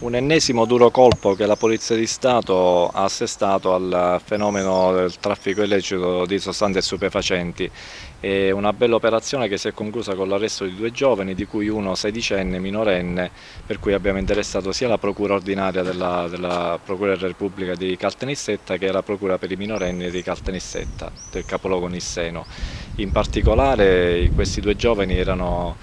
Un ennesimo duro colpo che la Polizia di Stato ha assestato al fenomeno del traffico illecito di sostanze stupefacenti. È una bella operazione che si è conclusa con l'arresto di 2 giovani, di cui uno sedicenne minorenne, per cui abbiamo interessato sia la Procura ordinaria della Procura della Repubblica di Caltanissetta che la Procura per i minorenni di Caltanissetta, del capoluogo nisseno. In particolare questi 2 giovani hanno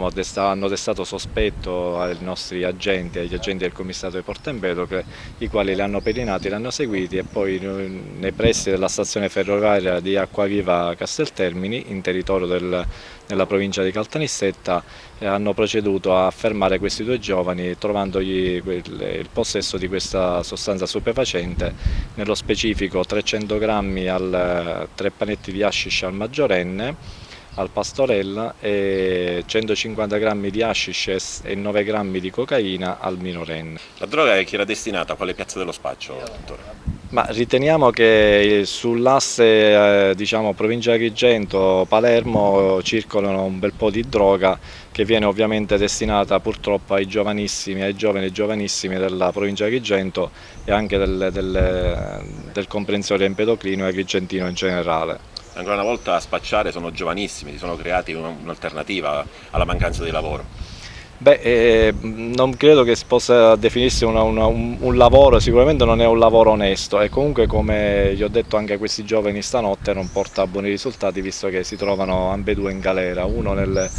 destato sospetto ai nostri agenti, agli agenti del commissario di Porto Empedocle, i quali li hanno pedinati, li hanno seguiti e poi nei pressi della stazione ferroviaria di Acquaviva Casteltermini, in territorio della provincia di Caltanissetta, hanno proceduto a fermare questi 2 giovani trovandogli il possesso di questa sostanza stupefacente, nello specifico 300 grammi 3 panetti di hashish al maggiorenne, al pastorella, e 150 grammi di hashish e 9 grammi di cocaina al minorenne. La droga che era destinata a quale piazza dello spaccio, dottore? Ma riteniamo che sull'asse provincia di Agrigento-Palermo circolano un bel po' di droga che viene ovviamente destinata purtroppo ai giovani e giovanissimi della provincia di Agrigento e anche del comprensorio empedoclino e agrigentino in generale. Ancora una volta a spacciare sono giovanissimi, si sono creati un'alternativa alla mancanza di lavoro. Non credo che si possa definirsi un lavoro, sicuramente non è un lavoro onesto e comunque, come gli ho detto anche a questi giovani stanotte, non porta a buoni risultati, visto che si trovano ambedue in galera, uno nel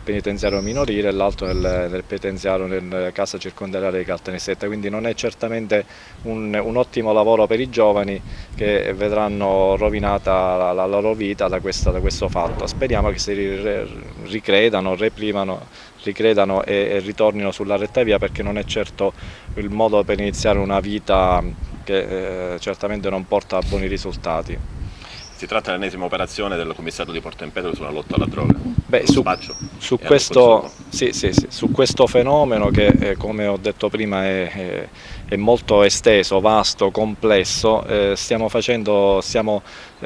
penitenziario minorile e l'altro nel penitenziario nella casa circondariale di Caltanissetta, quindi non è certamente un ottimo lavoro per i giovani che vedranno rovinata la loro vita da questo fatto. Speriamo che si ricredano e ritornino sulla retta via, perché non è certo il modo per iniziare una vita che certamente non porta a buoni risultati. Si tratta dell'ennesima operazione del commissario di Porto Empedocle sulla lotta alla droga, su questo fenomeno che, come ho detto prima, è molto esteso, vasto, complesso, stiamo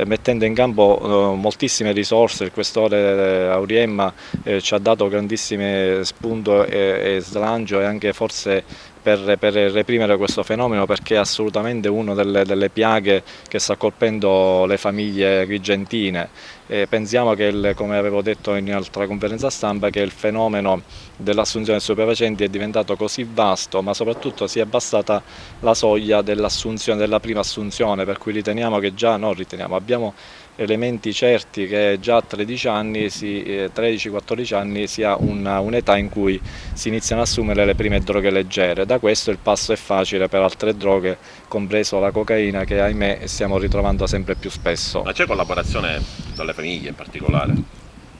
mettendo in campo moltissime risorse. Il questore Auriemma ci ha dato grandissime spunto e slancio, e anche forse per reprimere questo fenomeno, perché è assolutamente una delle piaghe che sta colpendo le famiglie agrigentine. Pensiamo che, come avevo detto in altra conferenza stampa, che il fenomeno dell'assunzione di stupefacenti è diventato così vasto, ma soprattutto si è abbassata la soglia della prima assunzione, per cui abbiamo elementi certi che già a 13-14 anni sia un'età in cui si iniziano ad assumere le prime droghe leggere. Da questo il passo è facile per altre droghe, compreso la cocaina, che ahimè stiamo ritrovando sempre più spesso. Ma c'è collaborazione dalle famiglie in particolare?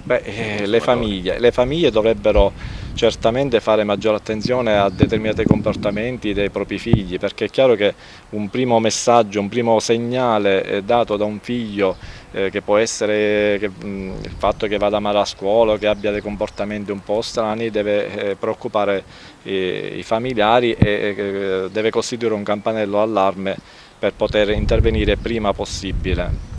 Le famiglie dovrebbero certamente fare maggiore attenzione a determinati comportamenti dei propri figli, perché è chiaro che un primo messaggio, un primo segnale dato da un figlio, che può essere il fatto che vada male a scuola, che abbia dei comportamenti un po' strani, deve preoccupare i familiari e deve costituire un campanello d'allarme per poter intervenire prima possibile.